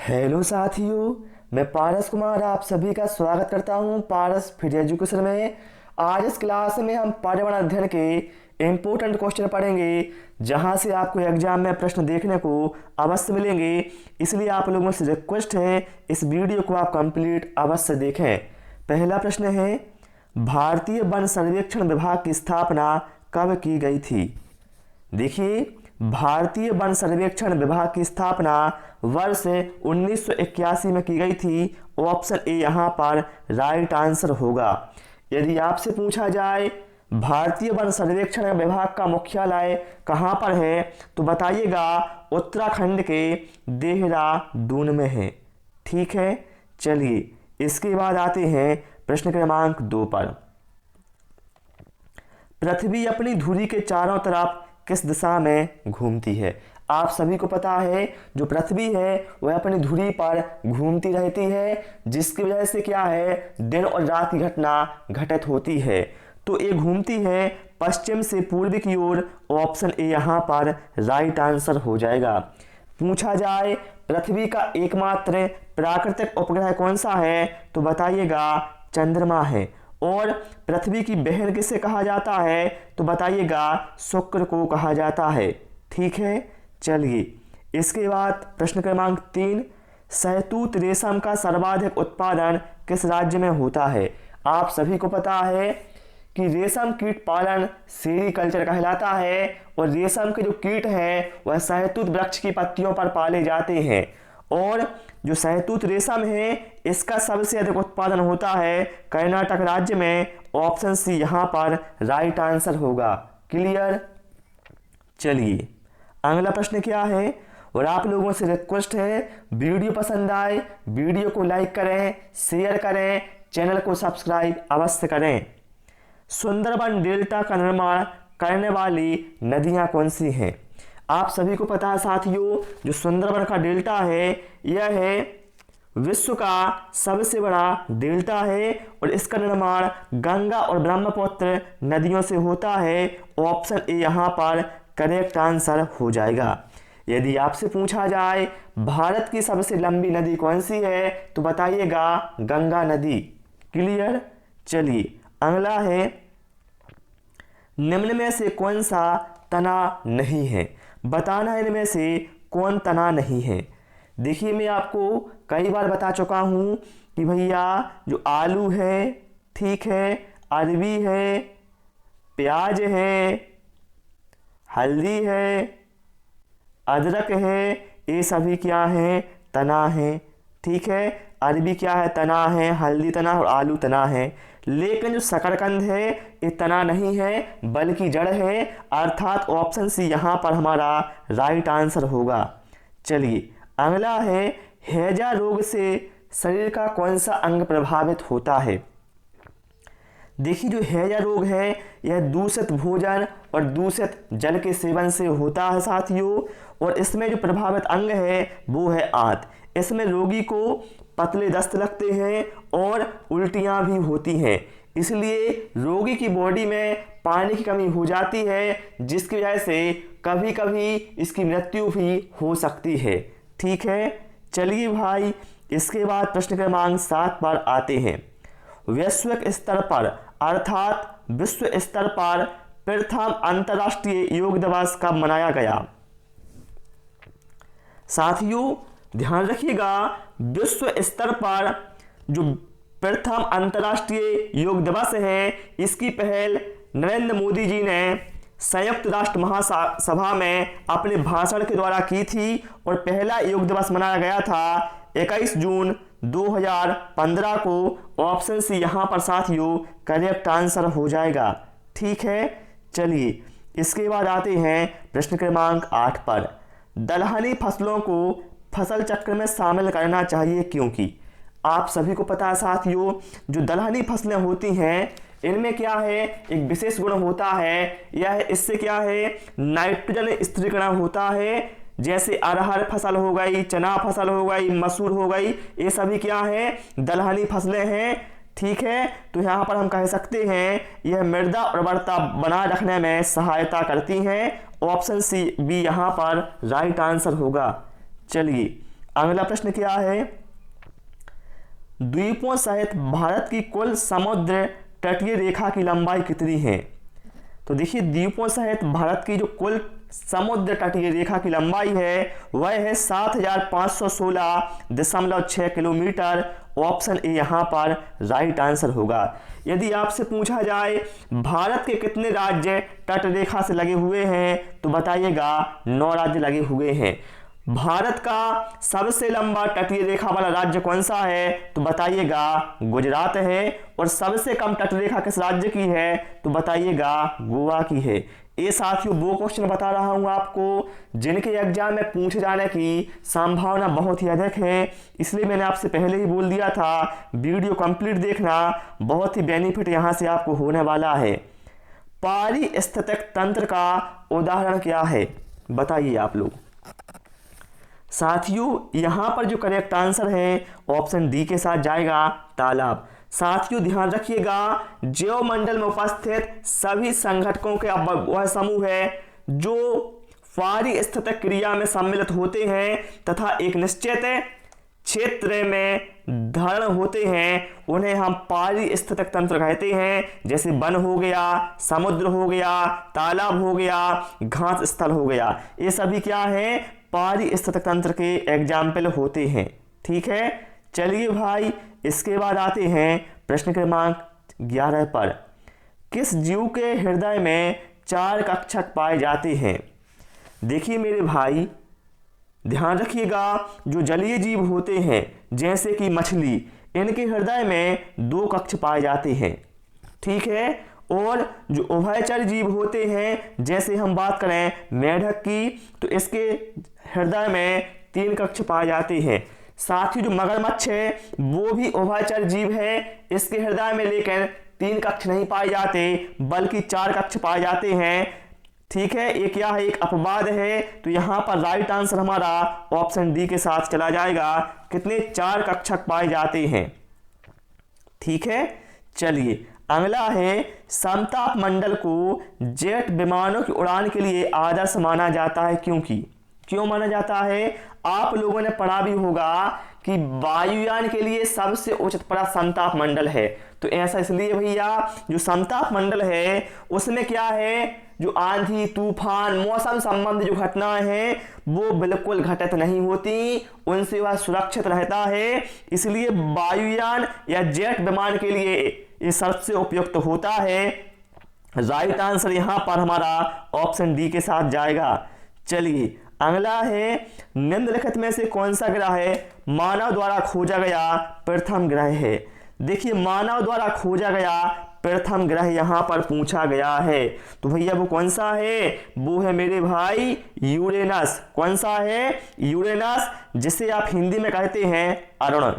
Hello साथियों, मैं पारस कुमार आप सभी का स्वागत करता हूं पारस फ्री एजुकेशन में। आज इस क्लास में हम पर्यावरण अध्ययन के इम्पोर्टेंट क्वेश्चन पढ़ेंगे, जहां से आपको एग्जाम में प्रश्न देखने को अवश्य मिलेंगे। इसलिए आप लोगों से रिक्वेस्ट है, इस वीडियो को आप कंप्लीट अवश्य देखें। पहला प्रश्न है, भारतीय वन सर्वेक्षण विभाग की स्थापना कब की गई थी? देखिए, भारतीय वन सर्वेक्षण विभाग की स्थापना वर्ष 1981 में की गई थी। ऑप्शन ए यहाँ पर राइट आंसर होगा। यदि आपसे पूछा जाए भारतीय वन सर्वेक्षण विभाग का मुख्यालय कहाँ पर है, तो बताइएगा उत्तराखंड के देहरादून में है। ठीक है, चलिए इसके बाद आते हैं प्रश्न क्रमांक 2 पर। पृथ्वी अपनी धुरी के चारों तरफ किस दिशा में घूमती है? आप सभी को पता है, जो पृथ्वी है वह अपनी धुरी पर घूमती रहती है, जिसकी वजह से क्या है, दिन और रात की घटना घटित होती है। तो ये घूमती है पश्चिम से पूर्व की ओर। ऑप्शन ए यहाँ पर राइट आंसर हो जाएगा। पूछा जाए पृथ्वी का एकमात्र प्राकृतिक उपग्रह कौन सा है, तो बताइएगा चंद्रमा है। और पृथ्वी की बहन किसे कहा जाता है, तो बताइएगा शुक्र को कहा जाता है। ठीक है, चलिए इसके बाद प्रश्न क्रमांक 3, शहतूत रेशम का सर्वाधिक उत्पादन किस राज्य में होता है? आप सभी को पता है कि रेशम कीट पालन सेरीकल्चर कहलाता है, और रेशम के जो कीट हैं वह शहतूत वृक्ष की पत्तियों पर पाले जाते हैं। और जो शहतूत रेशम है इसका सबसे अधिक उत्पादन होता है कर्नाटक राज्य में। ऑप्शन सी यहाँ पर राइट आंसर होगा। क्लियर? चलिए अगला प्रश्न क्या है, और आप लोगों से रिक्वेस्ट है, वीडियो पसंद आए वीडियो को लाइक करें, शेयर करें, चैनल को सब्सक्राइब अवश्य करें। सुंदरबन डेल्टा का निर्माण करने वाली नदियां कौन सी हैं? आप सभी को पता है साथियों, जो सुंदरबन का डेल्टा है यह है विश्व का सबसे बड़ा डेल्टा है, और इसका निर्माण गंगा और ब्रह्मपुत्र नदियों से होता है। ऑप्शन ए यहाँ पर करेक्ट आंसर हो जाएगा। यदि आपसे पूछा जाए भारत की सबसे लंबी नदी कौन सी है, तो बताइएगा गंगा नदी। क्लियर? चलिए अगला है, निम्न में से कौन सा तना नहीं है? बताना है इनमें से कौन तना नहीं है। देखिए, मैं आपको कई बार बता चुका हूं कि भैया जो आलू है, ठीक है, अरबी है, प्याज है, हल्दी है, अदरक है, ये सभी क्या है, तना है। ठीक है, अरबी क्या है, तना है, हल्दी तना और आलू तना है। लेकिन जो शकरकंद है ये तना नहीं है, बल्कि जड़ है। अर्थात ऑप्शन सी यहाँ पर हमारा राइट आंसर होगा। चलिए अगला है, हैजा रोग से शरीर का कौन सा अंग प्रभावित होता है? देखिए, जो हैजा रोग है यह दूषित भोजन और दूषित जल के सेवन से होता है साथियों। और इसमें जो प्रभावित अंग है वो है आंत। इसमें रोगी को पतले दस्त लगते हैं और उल्टियां भी होती हैं। इसलिए रोगी की बॉडी में पानी की कमी हो जाती है, जिसकी वजह से कभी कभी इसकी मृत्यु भी हो सकती है। ठीक है, चलिए भाई इसके बाद प्रश्न क्रमांक 7 पर आते हैं। वैश्विक स्तर पर अर्थात विश्व स्तर पर प्रथम अंतर्राष्ट्रीय योग दिवस कब मनाया गया? साथियों ध्यान रखिएगा, विश्व स्तर पर जो प्रथम अंतर्राष्ट्रीय योग दिवस है इसकी पहल नरेंद्र मोदी जी ने संयुक्त राष्ट्र महासभा में अपने भाषण के द्वारा की थी। और पहला योग दिवस मनाया गया था 21 जून 2015 को। ऑप्शन सी यहाँ पर साथियों करेक्ट आंसर हो जाएगा। ठीक है, चलिए इसके बाद आते हैं प्रश्न क्रमांक 8 पर। दलहनी फसलों को फसल चक्र में शामिल करना चाहिए क्योंकि? आप सभी को पता है साथियों, जो दलहनी फसलें होती हैं इनमें क्या है, एक विशेष गुण होता है, यह इससे क्या है, नाइट्रोजन स्थिरीकरण होता है। जैसे अरहर फसल हो गई, चना फसल हो गई, मसूर हो गई, ये सभी क्या है, दलहनी फसलें हैं। ठीक है, तो यहाँ पर हम कह सकते हैं यह मृदा उर्वरता बनाए रखने में सहायता करती हैं। ऑप्शन सी बी यहाँ पर राइट आंसर होगा। चलिए अगला प्रश्न क्या है, द्वीपों सहित भारत की कुल समुद्र तटीय रेखा की लंबाई कितनी है? तो देखिए द्वीपों सहित भारत की जो कुल समुद्र तटीय रेखा की लंबाई है वह है 7516.6 किलोमीटर। ऑप्शन ए यहाँ पर राइट आंसर होगा। यदि आपसे पूछा जाए भारत के कितने राज्य तट रेखा से लगे हुए हैं तो बताइएगा 9 राज्य लगे हुए हैं। भारत का सबसे लंबा तटीय रेखा वाला राज्य कौन सा है तो बताइएगा गुजरात है। और सबसे कम तट रेखा किस राज्य की है तो बताइएगा गोवा की है। ये साथियों वो क्वेश्चन बता रहा हूं आपको जिनके एग्जाम में पूछे जाने की संभावना बहुत ही अधिक है, इसलिए मैंने आपसे पहले ही बोल दिया था वीडियो कंप्लीट देखना, बहुत ही बेनिफिट यहां से आपको होने वाला है। पारिस्थितिक तंत्र का उदाहरण क्या है बताइए आप लोग। साथियों यहां पर जो करेक्ट आंसर है ऑप्शन डी के साथ जाएगा तालाब। साथियों ध्यान रखिएगा ज्योमंडल में उपस्थित सभी संघटकों के वह समूह है जो पारिस्थितिक क्रिया में सम्मिलित होते हैं तथा एक निश्चित क्षेत्र में धारण होते हैं, उन्हें हम पारिस्थितिक तंत्र कहते हैं। जैसे वन हो गया, समुद्र हो गया, तालाब हो गया, घास स्थल हो गया, ये सभी क्या है पारिस्थितिक तंत्र के एग्जाम्पल होते हैं। ठीक है, चलिए भाई इसके बाद आते हैं प्रश्न क्रमांक 11 पर। किस जीव के हृदय में 4 कक्षक पाए जाते हैं? देखिए मेरे भाई ध्यान रखिएगा जो जलीय जीव होते हैं जैसे कि मछली, इनके हृदय में 2 कक्ष पाए जाते हैं। ठीक है, और जो उभयचर जीव होते हैं जैसे हम बात करें मेढक की तो इसके हृदय में 3 कक्ष पाए जाते हैं। साथ ही जो मगरमच्छ है वो भी उभयचर जीव है, इसके हृदय में लेकिन 3 कक्ष नहीं पाए जाते बल्कि 4 कक्ष पाए जाते हैं। ठीक है, एक क्या है एक अपवाद है, तो यहां पर राइट आंसर हमारा ऑप्शन डी के साथ चला जाएगा। कितने 4 कक्षक पाए जाते हैं। ठीक है, चलिए अगला है समताप मंडल को जेट विमानों की उड़ान के लिए आदर्श माना जाता है क्यों माना जाता है? आप लोगों ने पढ़ा भी होगा कि वायुयान के लिए सबसे उचित पड़ा समताप मंडल है। तो ऐसा इसलिए भैया जो समताप मंडल है उसमें क्या है जो आंधी तूफान मौसम संबंधी जो घटनाएं हैं वो बिल्कुल घटित नहीं होती, उनसे वह सुरक्षित रहता है। इसलिए वायुयान या जेट विमान के लिए ये सबसे उपयुक्त होता है। राइट आंसर यहां पर हमारा ऑप्शन डी के साथ जाएगा। चलिए अगला है निम्नलिखित में से कौन सा ग्रह है मानव द्वारा खोजा गया प्रथम ग्रह है? देखिए मानव द्वारा खोजा गया प्रथम ग्रह यहां पर पूछा गया है, तो भैया वो कौन सा है? वो है मेरे भाई यूरेनस। कौन सा है? यूरेनस, जिसे आप हिंदी में कहते हैं अरुण।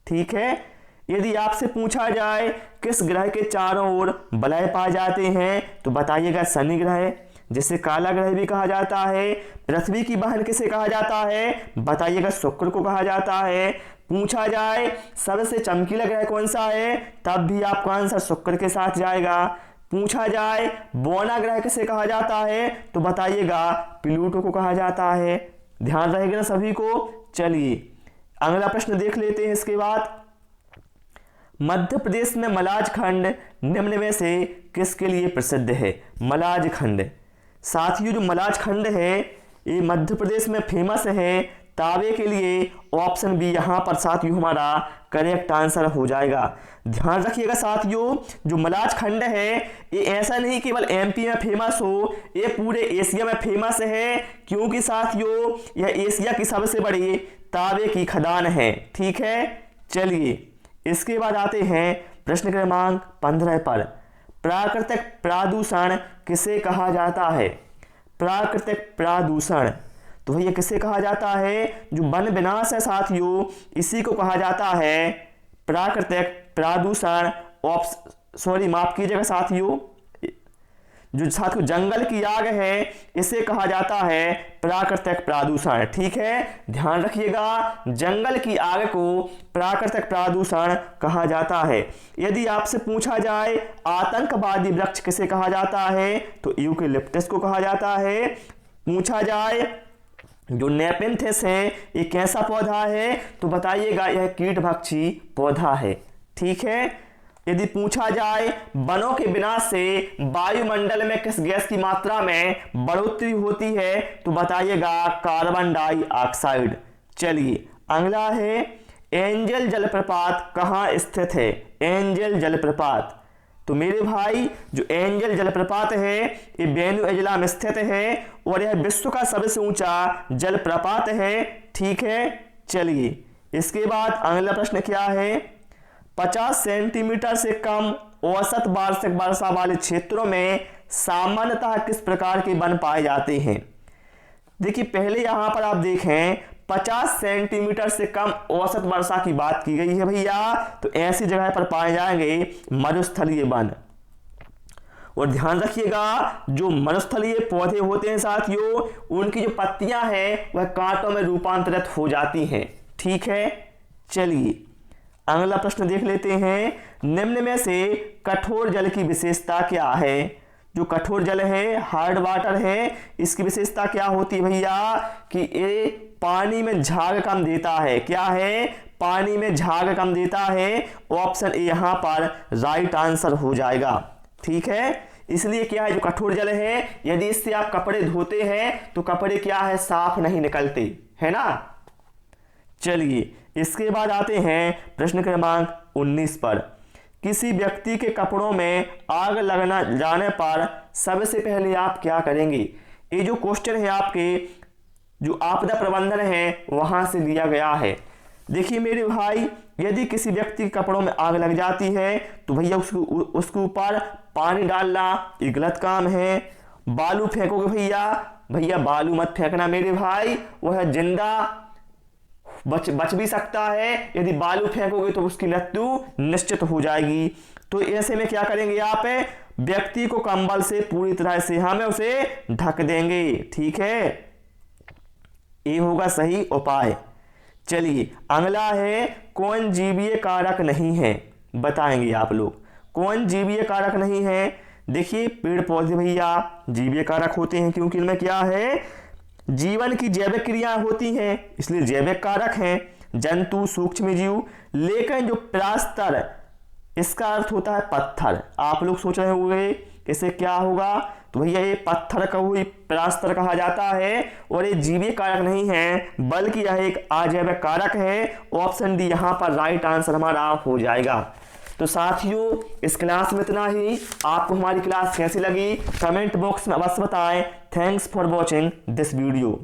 ठीक है, यदि आपसे पूछा जाए किस ग्रह के चारों ओर वलय पाए जाते हैं तो बताइएगा शनि ग्रह, जिसे काला ग्रह भी कहा जाता है। पृथ्वी की बहन किसे कहा जाता है? बताइएगा शुक्र को कहा जाता है। पूछा जाए सबसे चमकीला ग्रह कौन सा है तब भी आपका आंसर शुक्र के साथ जाएगा। पूछा जाए बौना ग्रह किसे कहा जाता है तो बताइएगा प्लूटो को कहा जाता है। ध्यान रहेगा ना सभी को। चलिए अगला प्रश्न देख लेते हैं। इसके बाद मध्य प्रदेश में मलाज खंड निम्न में से किसके लिए प्रसिद्ध है? मलाज खंड। साथियों जो मलाज खंड है ये मध्य प्रदेश में फेमस है तावे के लिए। ऑप्शन बी यहां पर साथियों हमारा करेक्ट आंसर हो जाएगा। ध्यान रखिएगा साथियों जो मलाज खंड है ये ऐसा नहीं केवल एमपी में फेमस हो, ये पूरे एशिया में फेमस है क्योंकि साथियों यह एशिया की सबसे बड़ी तावे की खदान है। ठीक है, चलिए इसके बाद आते हैं प्रश्न क्रमांक 15 पर। प्राकृतिक प्रदूषण किसे कहा जाता है? प्राकृतिक प्रदूषण तो भैया किसे कहा जाता है? जो वन विनाश है साथियों इसी को कहा जाता है प्राकृतिक प्रदूषण। सॉरी माफ कीजिएगा साथियों, जो साथियों जंगल की आग है इसे कहा जाता है प्राकृतिक प्रदूषण। ठीक है, ध्यान रखिएगा जंगल की आग को प्राकृतिक प्रदूषण कहा जाता है। यदि आपसे पूछा जाए आतंकवादी वृक्ष किसे कहा जाता है तो यूकेलिप्टस को कहा जाता है। पूछा जाए जो नेपेंथिस है ये कैसा पौधा है? तो बताइएगा, यह कीटभक्षी पौधा है। ठीक है। यदि पूछा जाए वनों के विनाश से वायुमंडल में किस गैस की मात्रा में बढ़ोतरी होती है? तो बताइएगा कार्बन डाइऑक्साइड। चलिए अगला है, एंजल जलप्रपात कहाँ स्थित है? एंजल जलप्रपात, तो मेरे भाई जो एंजल जलप्रपात है ये वेनेजुएला में स्थित है और यह विश्व का सबसे ऊंचा जलप्रपात है। ठीक है। चलिए इसके बाद अगला प्रश्न क्या है, 50 सेंटीमीटर से कम औसत वार्षिक वर्षा वाले क्षेत्रों में सामान्यतः किस प्रकार के वन पाए जाते हैं? देखिए पहले यहां पर आप देखें 50 सेंटीमीटर से कम औसत वर्षा की बात की गई है भैया, तो ऐसी जगह पर पाए जाएंगे मरुस्थलीय वन। और ध्यान रखिएगा जो मरुस्थलीय पौधे होते हैं साथियों, उनकी जो पत्तियां हैं वह कांटों में रूपांतरित हो जाती हैं। ठीक है। चलिए अगला प्रश्न देख लेते हैं, निम्न में से कठोर जल की विशेषता क्या है? जो कठोर जल है, हार्ड वाटर है, इसकी विशेषता क्या होती है भैया? कि ये पानी में झाग कम देता है। क्या है? पानी में झाग कम देता है। ऑप्शन ए यहां पर राइट आंसर हो जाएगा। ठीक है। इसलिए क्या है, जो कठोर जल है यदि इससे आप कपड़े धोते हैं तो कपड़े क्या है, साफ नहीं निकलते, है ना। चलिए इसके बाद आते हैं प्रश्न क्रमांक 19 पर, किसी व्यक्ति के कपड़ों में आग लगना जाने पर सबसे पहले आप क्या करेंगे? ये जो क्वेश्चन है आपके जो आपदा प्रबंधन है वहां से दिया गया है। देखिए मेरे भाई, यदि किसी व्यक्ति के कपड़ों में आग लग जाती है तो भैया उसके ऊपर पानी डालना ये गलत काम है। बालू फेंकोगे भैया बालू मत फेंकना मेरे भाई, वह जिंदा बच भी सकता है। यदि बालू फेंकोगे तो उसकी मृत्यु निश्चित हो जाएगी। तो ऐसे में क्या करेंगे, आप व्यक्ति को कंबल से पूरी तरह से हमें उसे ढक देंगे। ठीक है, ये होगा सही उपाय। चलिए अगला है, कौन जीवीय कारक नहीं है? बताएंगे आप लोग कौन जीवीय कारक नहीं है। देखिए पेड़ पौधे भैया जीवीय कारक होते हैं, क्योंकि इनमें क्या है, जीवन की जैविक क्रिया होती हैं, इसलिए जैविक कारक हैं। जंतु, सूक्ष्म जीव। लेकिन जो परास्तर, इसका अर्थ होता है पत्थर। आप लोग सोच रहे होंगे इसे क्या होगा, तो भैया ये पत्थर का ही परास्तर कहा जाता है और ये जीवीय कारक नहीं है बल्कि यह एक अजैविक कारक है। ऑप्शन डी यहाँ पर राइट आंसर हमारा हो जाएगा। तो साथियों इस क्लास में इतना ही। आपको हमारी क्लास कैसी लगी कमेंट बॉक्स में अवश्य बताएं। Thanks for watching this video.